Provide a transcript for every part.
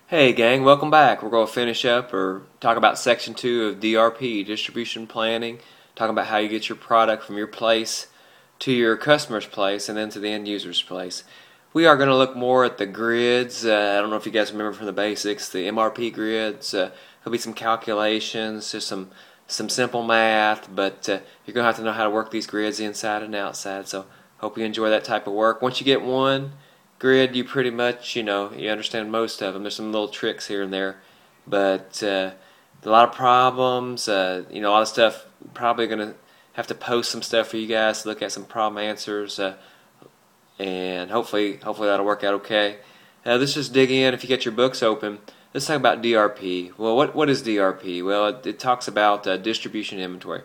Hey gang, welcome back. We're going to finish up or talk about section 2 of DRP, distribution planning, talking about how you get your product from your place to your customer's place and then to the end user's place. We are going to look more at the grids. I don't know if you guys remember from the basics, the MRP grids. There'll be some calculations, just some simple math, but you're going to have to know how to work these grids inside and outside. So hope you enjoy that type of work. Once you get one grid, you pretty much, you understand most of them. There's some little tricks here and there, but a lot of problems, a lot of stuff. Probably going to have to post some stuff for you guys to look at some problem answers, and hopefully that'll work out okay. Let's just dig in. If you get your books open, let's talk about DRP. Well, what is DRP? Well, it talks about distribution inventory.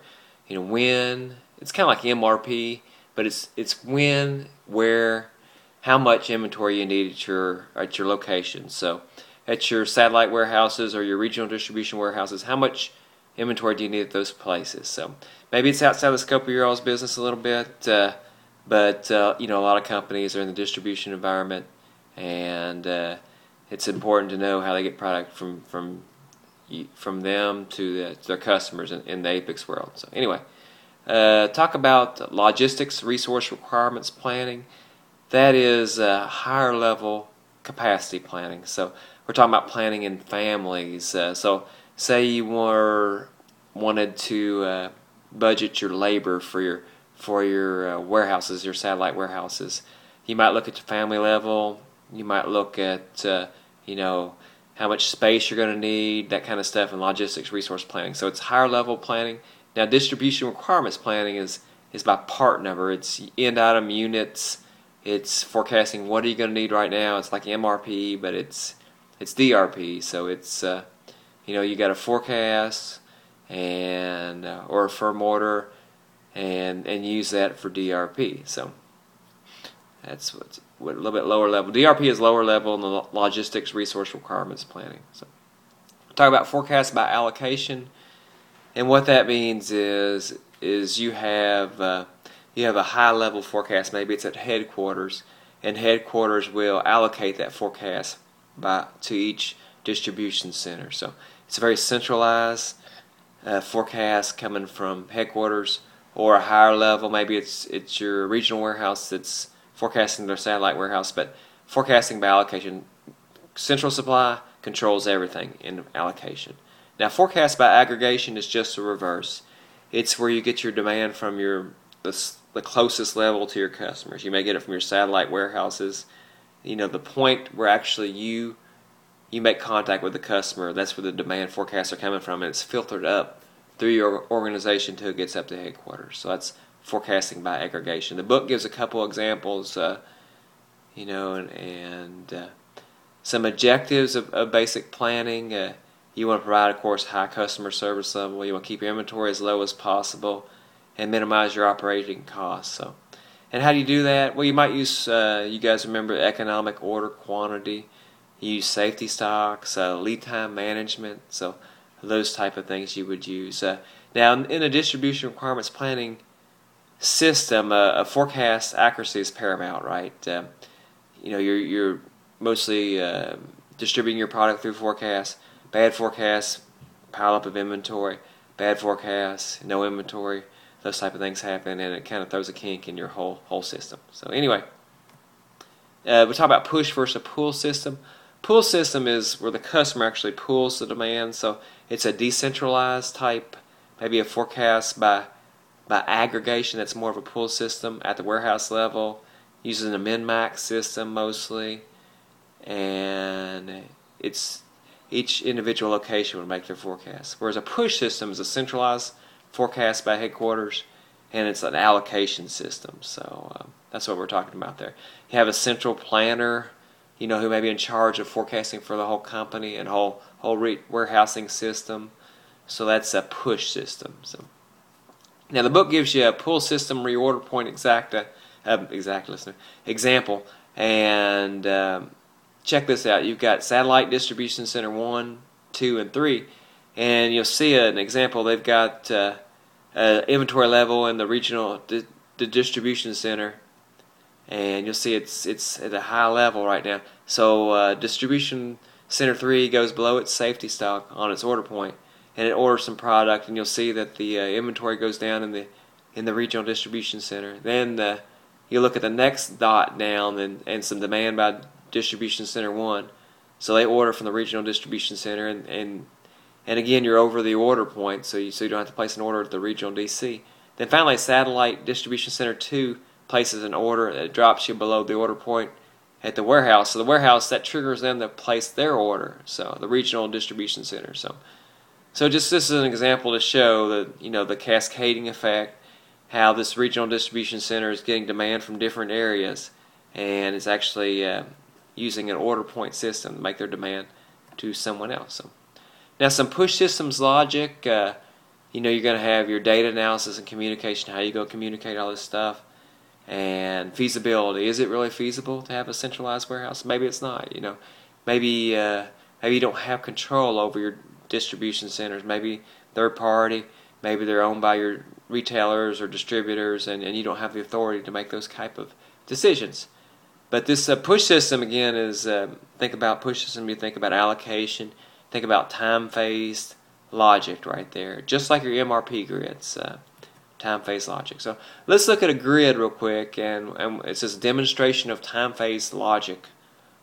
When it's kind of like MRP, but it's when, where, how much inventory you need at your location. So at your satellite warehouses or your regional distribution warehouses, how much inventory do you need at those places? So maybe it's outside the scope of your all's business a little bit, but a lot of companies are in the distribution environment, and it's important to know how they get product from them to their customers in the Apex world. So anyway, talk about logistics, resource requirements planning. That is higher level capacity planning. So we're talking about planning in families. So say you wanted to budget your labor for your warehouses, your satellite warehouses. You might look at the family level. You might look at how much space you're going to need, that kind of stuff, and logistics resource planning. So it's higher level planning. Now distribution requirements planning is by part number. It's end item units. It's forecasting what are you going to need right now. It's like MRP, but it's DRP. So it's you got a forecast and or a firm order and use that for DRP. So that's what's a little bit lower level. DRP is lower level in the logistics resource requirements planning. So we'll talk about forecast by allocation, and what that means is you have a high-level forecast. Maybe it's at headquarters, and headquarters will allocate that forecast to each distribution center. So it's a very centralized forecast coming from headquarters, or a higher level. Maybe it's your regional warehouse that's forecasting their satellite warehouse, but forecasting by allocation. Central supply controls everything in allocation. Now, forecast by aggregation is just the reverse. It's where you get your demand from the closest level to your customers. You may get it from your satellite warehouses. The point where actually you make contact with the customer, that's where the demand forecasts are coming from, and it's filtered up through your organization until it gets up to headquarters. So that's forecasting by aggregation. The book gives a couple examples, and some objectives of basic planning. You want to provide, of course, high customer service level. You want to keep your inventory as low as possible and minimize your operating costs. So, and how do you do that? Well, you might use, you guys remember economic order quantity. You use safety stocks, lead time management. So those type of things you would use. Now, in a distribution requirements planning system, a forecast accuracy is paramount, right? You're mostly distributing your product through forecasts. Bad forecasts, pile up of inventory. Bad forecasts, no inventory. Those type of things happen, and it kind of throws a kink in your whole system. So anyway, we talk about push versus pull system. Pull system is where the customer actually pulls the demand. So it's a decentralized type, maybe a forecast by aggregation. That's more of a pull system at the warehouse level, using a min-max system mostly, and it's each individual location would make their forecast. Whereas a push system is a centralized forecast by headquarters, and it's an allocation system. So that's what we're talking about there. You have a central planner, who may be in charge of forecasting for the whole company and whole warehousing system. So that's a push system. So now the book gives you a pull system reorder point example, and check this out. You've got satellite distribution center 1, 2, and 3, and you'll see an example. They've got inventory level in the regional the distribution center, and you'll see it's at a high level right now. So distribution Center 3 goes below its safety stock on its order point, and it orders some product, and you'll see that the inventory goes down in the regional distribution center. Then you look at the next dot down and some demand by distribution center 1. So they order from the regional distribution center, and again you're over the order point, so you don't have to place an order at the regional DC. Then finally, satellite distribution center 2 places an order that drops you below the order point at the warehouse. So the warehouse, that triggers them to place their order. So the regional distribution center. So just this is an example to show that, the cascading effect, how this regional distribution center is getting demand from different areas, and it's actually using an order point system to make their demand to someone else. So now some push systems logic. You're going to have your data analysis and communication, how you go communicate all this stuff, and feasibility. Is it really feasible to have a centralized warehouse? Maybe it's not. Maybe you don't have control over your distribution centers. Maybe third party. Maybe they're owned by your retailers or distributors, and you don't have the authority to make those type of decisions. But this push system, again, is think about push system, you think about allocation, think about time-phased logic right there, just like your MRP grids, time-phased logic. So let's look at a grid real quick, and it says demonstration of time-phased logic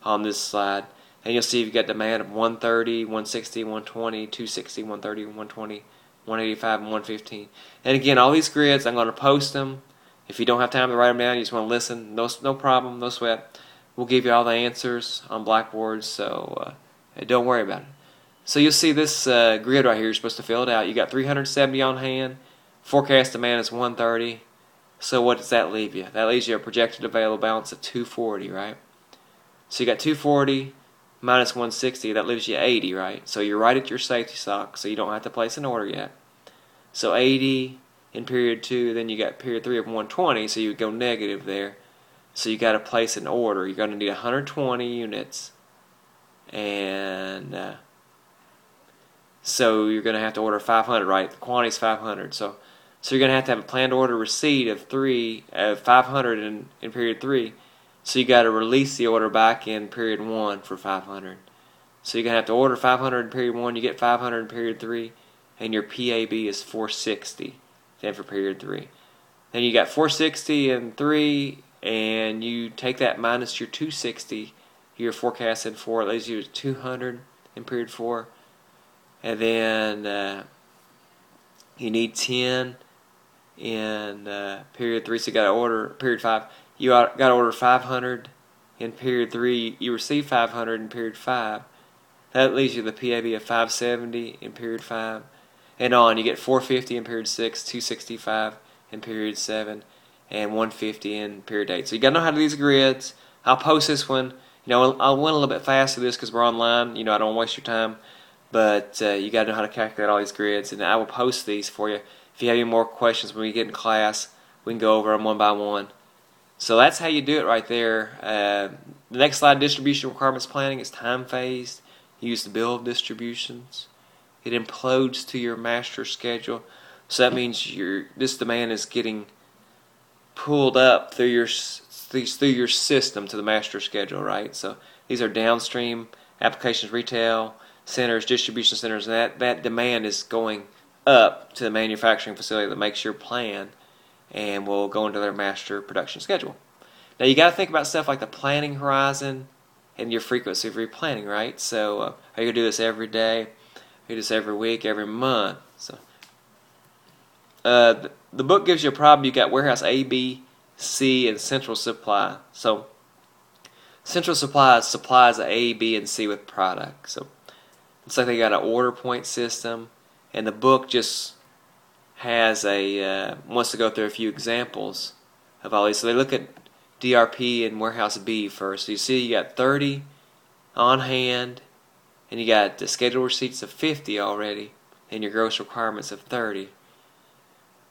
on this slide. And you'll see you've got demand of 130, 160, 120, 260, 130, 120, 185, and 115. And again, all these grids, I'm going to post them. If you don't have time to write them down, you just want to listen, no problem, no sweat. We'll give you all the answers on Blackboard, so don't worry about it. So you'll see this grid right here. You're supposed to fill it out. You got 370 on hand. Forecast demand is 130. So what does that leave you? That leaves you a projected available balance of 240, right? So you got 240 minus 160. That leaves you 80, right? So you're right at your safety stock, so you don't have to place an order yet. So 80 in period 2, then you got period 3 of 120, so you would go negative there. So you got to place an order. You're going to need 120 units, and so you're going to have to order 500, right? The quantity is 500. So you're going to have a planned order receipt of 500 in period 3. So you got to release the order back in period 1 for 500. So you're going to have to order 500 in period 1. You get 500 in period 3, and your PAB is 460 then for period 3. Then you got 460 in 3, and you take that minus your 260 you're forecasting for. It leaves you 200 in period 4. And then you need 10 in period 3, so you got to order period 5. You got to order 500 in period 3. You receive 500 in period 5. That leaves you the PAB of 570 in period 5. And on, you get 450 in period 6, 265 in period 7, and 150 in period 8. So you got to know how to do these grids. I'll post this one. I'll went a little bit fast through this because we're online. I don't want to waste your time. But you got to know how to calculate all these grids, and I will post these for you. If you have any more questions when we get in class, we can go over them one by one. So that's how you do it right there. The next slide, distribution requirements planning, is time phased. You use the bill of distributions. It implodes to your master schedule. So that means this demand is getting pulled up through your system to the master schedule, right? So these are downstream applications, retail centers, distribution centers, and that demand is going up to the manufacturing facility that makes your plan and will go into their master production schedule. Now you got to think about stuff like the planning horizon and your frequency of replanning, right? So are you going to do this every day? Are you do this every week, every month? So the book gives you a problem. You got warehouse A, B, C, and central supply. So central supply supplies A, B, and C with product. So it's like they got an order point system, and the book just has wants to go through a few examples of all these. So they look at DRP and warehouse B first. So you see you got 30 on hand, and you got the scheduled receipts of 50 already, and your gross requirements of 30.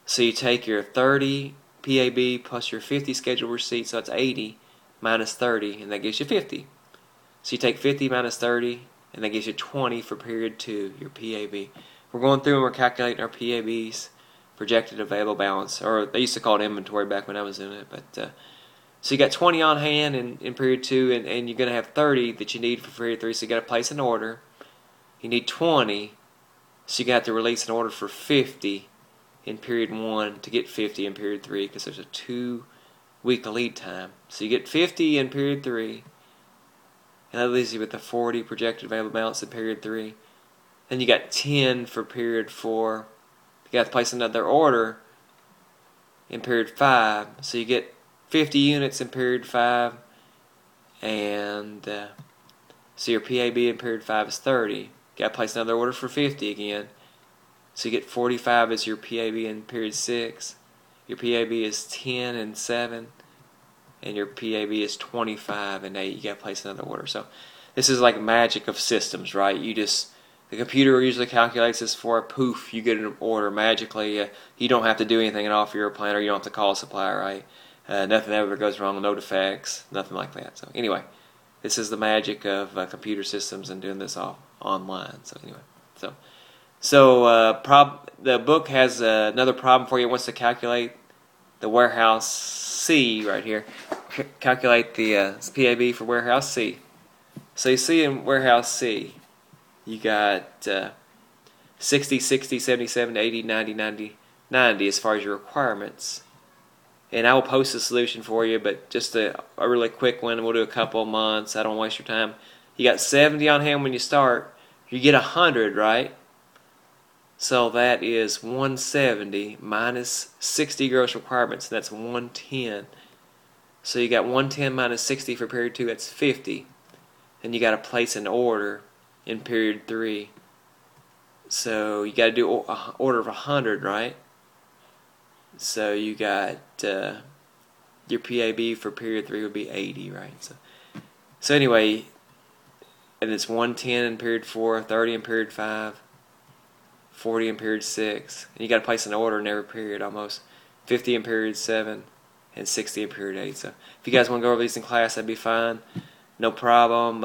So you take your 30 PAB plus your 50 scheduled receipts, so it's 80 minus 30, and that gives you 50. So you take 50 minus 30, and that gives you 20 for period 2, your PAB. We're going through and we're calculating our PABs, projected available balance, or they used to call it inventory back when I was doing it, but So you got 20 on hand in period 2, and you're going to have 30 that you need for period 3, so you got to place an order. You need 20, so you're going to have to release an order for 50 in period 1 to get 50 in period 3, because there's a 2-week lead time. So you get 50 in period 3, and that leaves you with the 40 projected available balance in period 3. Then you got 10 for period 4. You got to place another order in period 5, so you get 50 units in period 5, and so your PAB in period 5 is 30. You got to place another order for 50 again, so you get 45 as your PAB in period 6. Your PAB is 10 and 7, and your PAB is 25 and 8. You got to place another order. So this is like magic of systems, right? The computer usually calculates this for a poof. You get an order magically. You don't have to do anything at all for your planner. You don't have to call a supplier, right? Nothing ever goes wrong. No defects. Nothing like that. So anyway, this is the magic of computer systems and doing this all online. So anyway, the book has another problem for you. It wants to calculate the warehouse C right here. Calculate the PAB for warehouse C. So you see in warehouse C, you got 60, 60, 77, 80, 90, 90, 90 as far as your requirements. And I will post a solution for you, but just a really quick one. We'll do a couple of months. I don't waste your time. You got 70 on hand when you start. You get 100, right? So that is 170 minus 60 gross requirements, and that's 110. So you got 110 minus 60 for period 2, that's 50. And you got to place an order in period 3. So you got to do an order of 100, right? So you got your PAB for period 3 would be 80, right? So anyway, and it's 110 in period 4, 30 in period 5, 40 in period 6, and you got to place an order in every period almost. 50 in period 7, and 60 in period 8. So if you guys want to go over these in class, that'd be fine. No problem.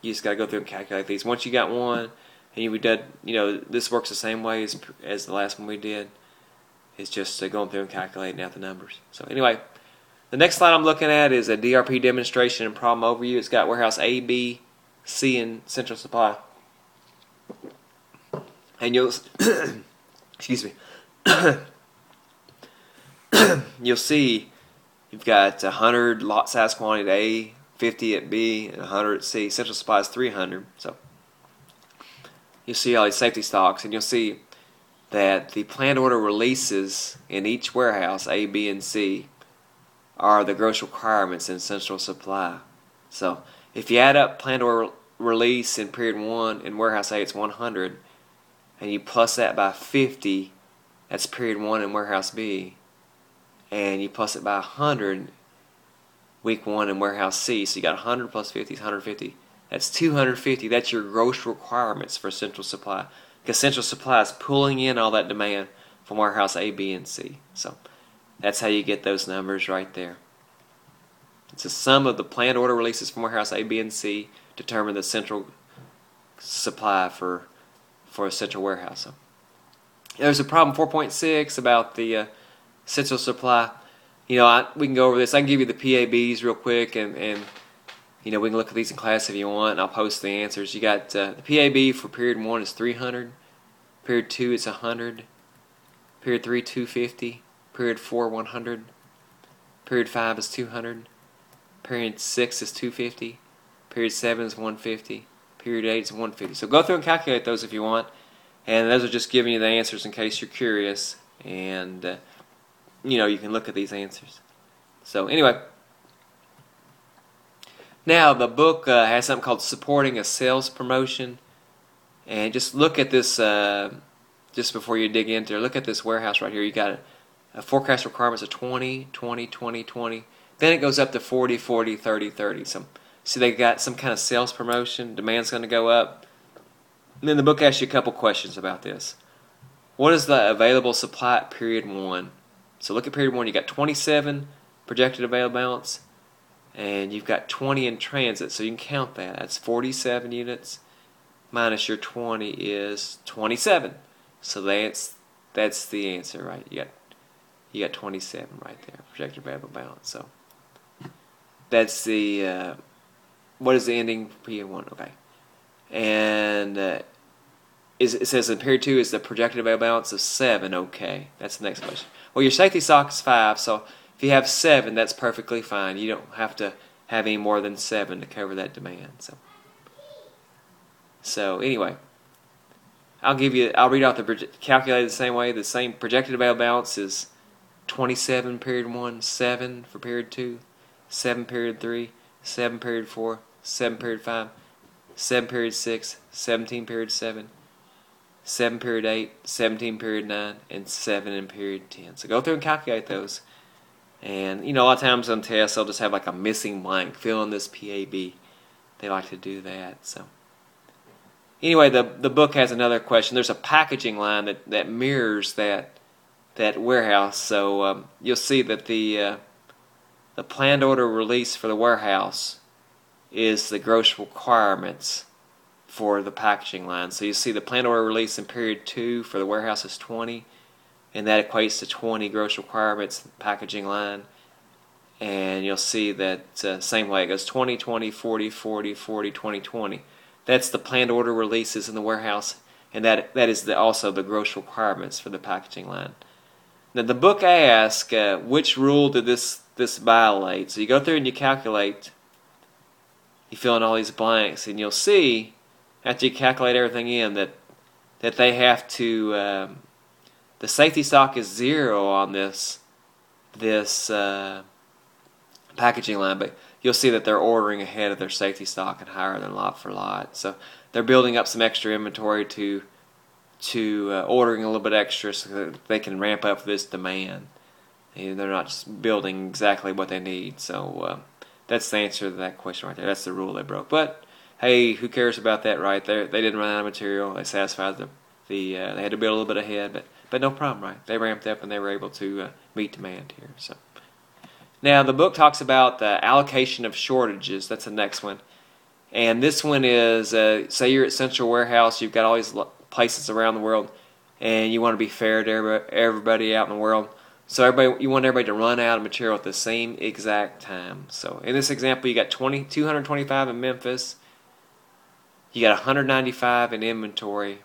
You just got to go through and calculate these. Once you got one, and we did, this works the same way as the last one we did. It's just going through and calculating out the numbers. So anyway, the next slide I'm looking at is a DRP demonstration and problem overview. It's got warehouse A, B, C, and central supply. And you'll, excuse me, you'll see you've got 100 lot size quantity at A, 50 at B, and 100 at C. Central supply is 300. So you'll see all these safety stocks, and you'll see that the planned order releases in each warehouse, A, B, and C, are the gross requirements in central supply. So if you add up planned order release in period 1 in warehouse A, it's 100, and you plus that by 50, that's period 1 in warehouse B, and you plus it by 100, week 1 in warehouse C, so you got 100 plus 50 is 150. That's 250. That's your gross requirements for central supply, because central supply is pulling in all that demand from warehouse A, B, and C. So that's how you get those numbers right there. It's a sum of the planned order releases from warehouse A, B, and C determine the central supply for a central warehouse. So there's a problem 4.6 about the central supply. We can go over this. I can give you the PABs real quick, and we can look at these in class if you want, and I'll post the answers. You got the PAB for period 1 is 300, period 2 is 100, period 3 250, period 4 100, period 5 is 200, period 6 is 250, period 7 is 150, period 8 is 150. So go through and calculate those if you want, and those are just giving you the answers in case you're curious, and you can look at these answers. So anyway, now the book has something called Supporting a Sales Promotion, and just look at this just before you dig into it. Look at this warehouse right here. You got a forecast requirements of 20, 20, 20, 20. Then it goes up to 40, 40, 30, 30. So they got some kind of sales promotion. Demand's going to go up. And then the book asks you a couple questions about this. What is the available supply at period 1? So look at period 1. You got 27 projected available balance, and you've got 20 in transit. So you can count that. That's 47 units minus your 20 is 27. So that's the answer, right? You got 27 right there, projected available balance. So that's the what is the ending P1? Okay, and it says in period 2 is the projected available balance of 7. Okay, that's the next question. Well, your safety stock is 5, so if you have 7, that's perfectly fine. You don't have to have any more than 7 to cover that demand. So anyway, I'll read out the calculated the same way. The same projected available balance is 27 period 1, 7 for period 2, 7 period 3, 7 period 4, 7 period 5, 7 period 6, 17 period 7, 7 period 8, 17 period 9, and 7 in period 10. So go through and calculate those. And a lot of times on tests they'll just have like a missing blank. Fill in this PAB. They like to do that. So anyway, the book has another question. There's a packaging line that mirrors that warehouse. So you'll see that the planned order release for the warehouse is the gross requirements for the packaging line. So you see the planned order release in period 2 for the warehouse is 20, and that equates to 20 gross requirements packaging line. And you'll see that same way it goes 20, 20, 40, 40, 40, 20, 20. That's the planned order releases in the warehouse, and that is also the gross requirements for the packaging line. Now the book asks which rule did this violate. So you go through and you calculate, you fill in all these blanks, and you'll see after you calculate everything in that they have to the safety stock is 0 on this packaging line, but you'll see that they're ordering ahead of their safety stock and higher than lot for lot. So they're building up some extra inventory to ordering a little bit extra so that they can ramp up this demand. And they're not just building exactly what they need. So that's the answer to that question right there. That's the rule they broke. But hey, who cares about that, right? They didn't run out of material. They satisfied they had to build a little bit ahead, but no problem, right? They ramped up and they were able to meet demand here. So now the book talks about the allocation of shortages. That's the next one, and this one is say you're at Central Warehouse. You've got all these places around the world, and you want to be fair to everybody out in the world. So you want everybody to run out of material at the same exact time. So in this example, you got 225 in Memphis. You got 195 in inventory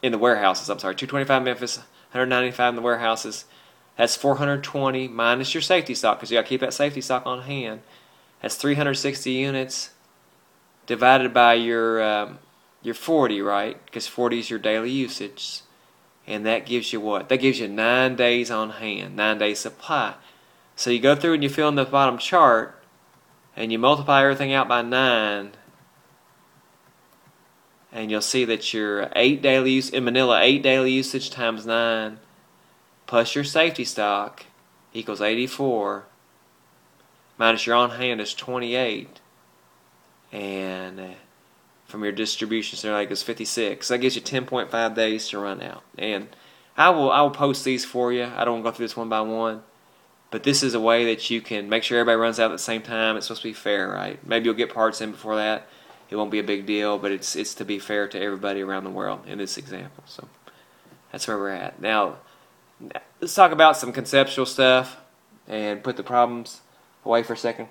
in the warehouses. 225 in Memphis, 195 in the warehouses. That's 420 minus your safety stock, because you got to keep that safety stock on hand. That's 360 units divided by your 40, right? Because 40 is your daily usage. And that gives you what? That gives you 9 days on hand, 9 days supply. So you go through and you fill in the bottom chart, and you multiply everything out by 9, and you'll see that your 8 daily use in Manila, 8 daily usage times 9 plus your safety stock equals 84, minus your on hand is 28, and from your distribution center equals 56. So that gives you 10.5 days to run out. And I will post these for you. I don't want to go through this one by one, but this is a way that you can make sure everybody runs out at the same time. It's supposed to be fair, right? Maybe you'll get parts in before that. It won't be a big deal, but it's to be fair to everybody around the world in this example. So that's where we're at. Now, let's talk about some conceptual stuff and put the problems away for a second.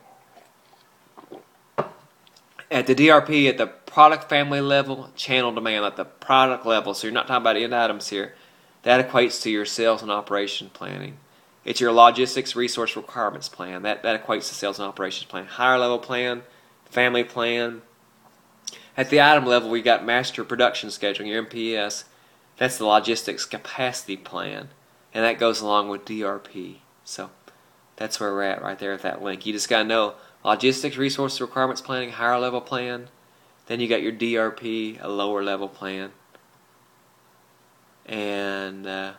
At the DRP, at the product family level, channel demand, at the product level, so you're not talking about end items here, that equates to your sales and operation planning. It's your logistics resource requirements plan. That equates to sales and operations plan. Higher level plan, family plan. At the item level, we got master production scheduling, your MPS. That's the logistics capacity plan, and that goes along with DRP. So that's where we're at right there at that link. You just got to know logistics resource requirements planning, higher level plan. Then you got your DRP, a lower level plan. And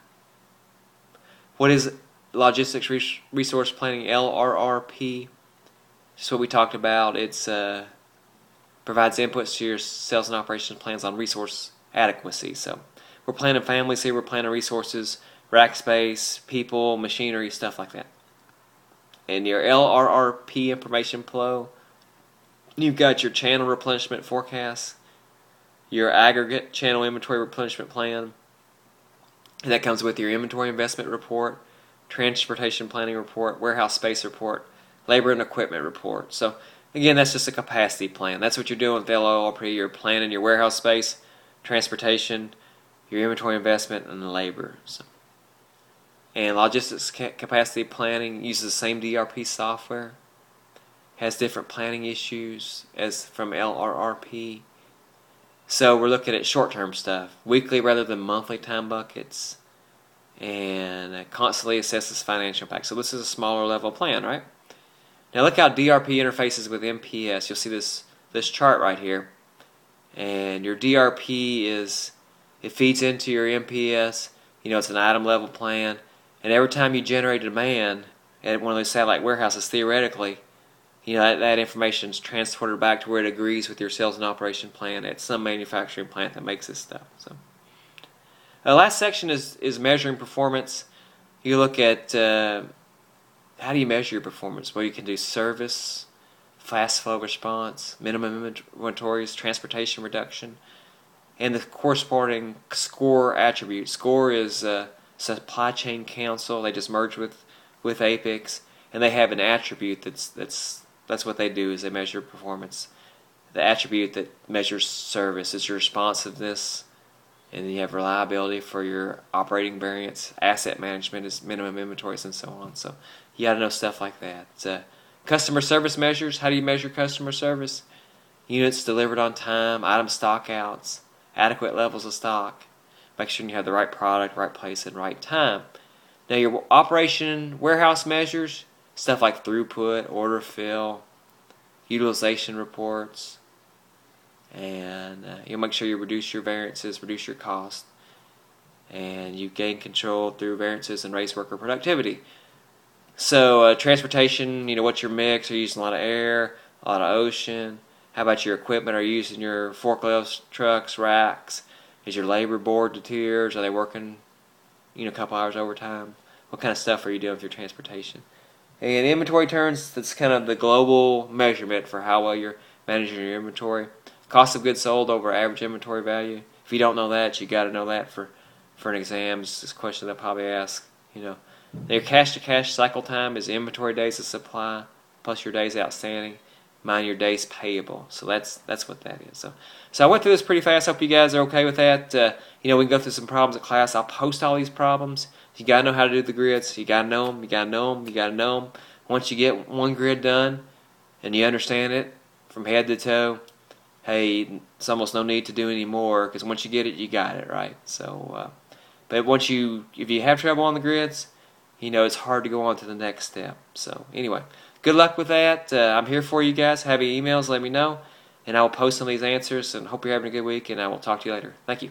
what is logistics resource planning? LRRP. Just what we talked about. It's provides inputs to your sales and operations plans on resource adequacy. So we're planning families here, we're planning resources, rack space, people, machinery, stuff like that. And your LRRP information flow, you've got your channel replenishment forecast, your aggregate channel inventory replenishment plan, and that comes with your inventory investment report, transportation planning report, warehouse space report, labor and equipment report. So again, that's just a capacity plan. That's what you're doing with LORP. You're planning your warehouse space, transportation, your inventory investment, and labor. So, and logistics capacity planning uses the same DRP software, has different planning issues as from LRRP. So we're looking at short-term stuff, weekly rather than monthly time buckets, and constantly assesses financial impact. So this is a smaller level plan, right? Now look how DRP interfaces with MPS. You'll see this chart right here, and your DRP it feeds into your MPS. It's an item level plan, and every time you generate a demand at one of those satellite warehouses, theoretically, that information is transported back to where it agrees with your sales and operation plan at some manufacturing plant that makes this stuff. So, the last section is measuring performance. You look at how do you measure your performance? Well, you can do service, fast flow response, minimum inventories, transportation reduction, and the corresponding SCORE attribute. SCORE is Supply Chain Council. They just merged with Apex, and they have an attribute that's what they do, is they measure performance. The attribute that measures service is your responsiveness, and you have reliability for your operating variance. Asset management is minimum inventories, and so on. So you got to know stuff like that. Customer service measures. How do you measure customer service? Units delivered on time, item stock outs, adequate levels of stock. Make sure you have the right product, right place, and right time. Now your operation warehouse measures, stuff like throughput, order fill, utilization reports, and you'll make sure you reduce your variances, reduce your cost, and you gain control through variances and raise worker productivity. So transportation, what's your mix? Are you using a lot of air, a lot of ocean? How about your equipment? Are you using your forklifts, trucks, racks? Is your labor board to tiers? Are they working a couple hours overtime? What kind of stuff are you doing with your transportation? And inventory turns, that's kind of the global measurement for how well you're managing your inventory. Cost of goods sold over average inventory value. If you don't know that, you got to know that for an exam. It's a question they'll probably ask. Your cash-to-cash cycle time is inventory days of supply plus your days outstanding, minus your days payable. So that's what that is. So I went through this pretty fast. Hope you guys are okay with that. We can go through some problems at class. I'll post all these problems. You got to know how to do the grids. You got to know them. You got to know them. You got to know them. Once you get one grid done and you understand it from head to toe, hey, it's almost no need to do any more, because once you get it, you got it, right? So, but if you have trouble on the grids, it's hard to go on to the next step. So anyway, good luck with that. I'm here for you guys. Have any emails, let me know, and I will post some of these answers, and hope you're having a good week, and I will talk to you later. Thank you.